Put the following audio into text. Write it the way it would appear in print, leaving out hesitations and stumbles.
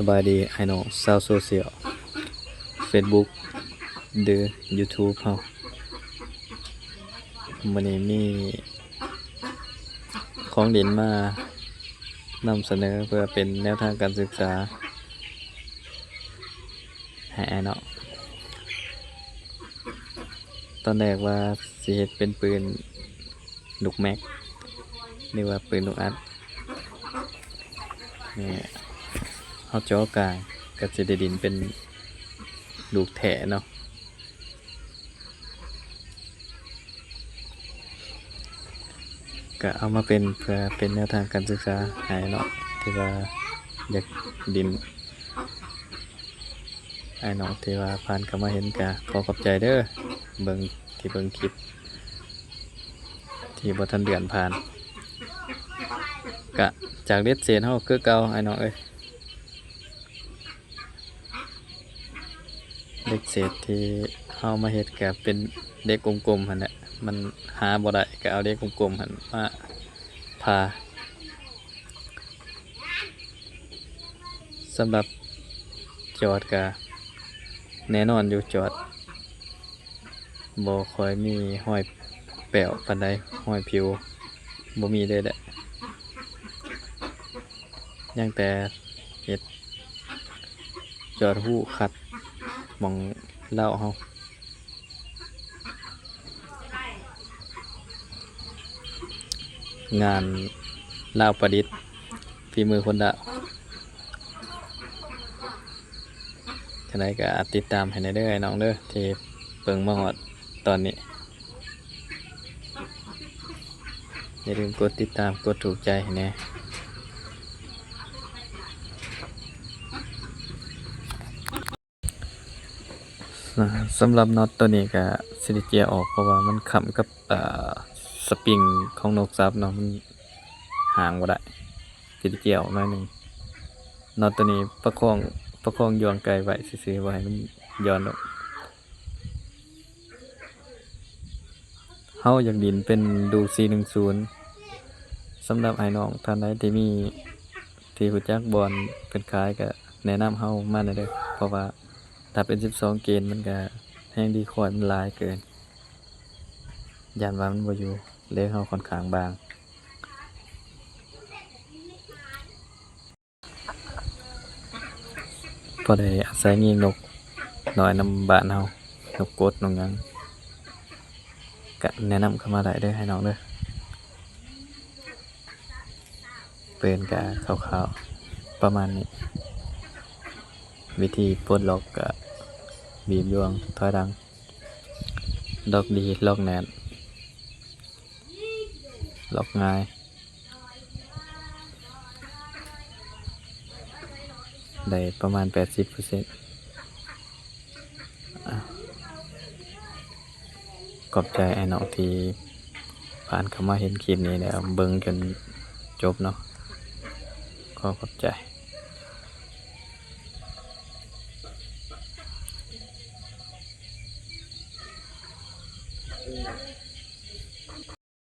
สบายดีไอ้น้องชาวโซเชียล Facebook หรือ YouTube เฮามื้อนี้มีของเด่นมานำเสนอเพื่อเป็นแนวทางการศึกษาให้ไอ้น้องตอนแรกว่าสิเฮ็ดเป็นปืนลูกแม็กหรือว่าปืนลูกอัดนี่เฮาเจาะกลางก็สิได้ดินเป็นลูกแถเนาะก็เอามาเป็นเพื่อเป็นแนวทางการศึกษาให้เนาะที่ว่าอยากดินไอ้น้องที่ว่าผ่านเข้ามาเห็นก็ขอขอบใจเด้อเบิ่งที่เบิ่งคลิปที่บ่ทันเดือนผ่านก็จากเด็ดเศษเฮาคือเก่าไอ้น้องเอ้ยเด็กเศษที่เฮามาเฮ็ดก็เป็นเด็กกลมๆหั่นแหละมันหาบ่ได้ก็เอาเด็กกลมๆหั่นมาพาสำหรับจอดก็แน่นอนอยู่จอดบ่ค่อยมีห้อยแป้วปานใดห้อยผิวบ่มีเลยแหละยังแต่เฮ็ดจอดหูขัดหม่องเล้าเฮางานลาวประดิษฐ์ฝีมือคนดาวจังไดก็ติดตามให้ได้เด้อไอ้น้องเด้อที่เบิ่งมาฮอดตอนนี้อย่าลืมกดติดตามกดถูกใจให้แหน่สำหรับน็อตตัวนี้ก็สิได้เจียออกเพราะว่ามันค้ำกับสปริงของนกซับเนาะมันห่างบ่ได้สิได้เจียออกหน่อยหนึงน็อตตัวนี้ประคองยวงไกลไว้ซื่อๆบ่ให้มันย้อนออกเฮาอยากดินเป็นดู410สำหรับไอ้น้องท่านใดที่มีที่รู้จักบอลเป็นขายก็แนะนำเฮามาได้เด้อเพราะว่าถ้าเป็น12เกนมันก็แฮงดีคอยมันหลายเกินย้านว่ามันบ่อยู่เลขเฮาค่อนข้างบางพอได้อาศัยยิงนกน้อยนำบ้านเฮานกกดนกหยังก็แนะนำเข้ามาได้เด้อให้น้องเด้อปืนก็คร่าวๆประมาณนี้วิธีปลดล็อกก็บีบยวงถอยหลังล็อกดีล็อกแน่นล็อกง่ายได้ประมาณ 80% ขอบใจไอ้น้องที่ผ่านเข้ามาเห็นคลิปนี้แล้วเบิ่งจนจบเนาะขอขอบใจ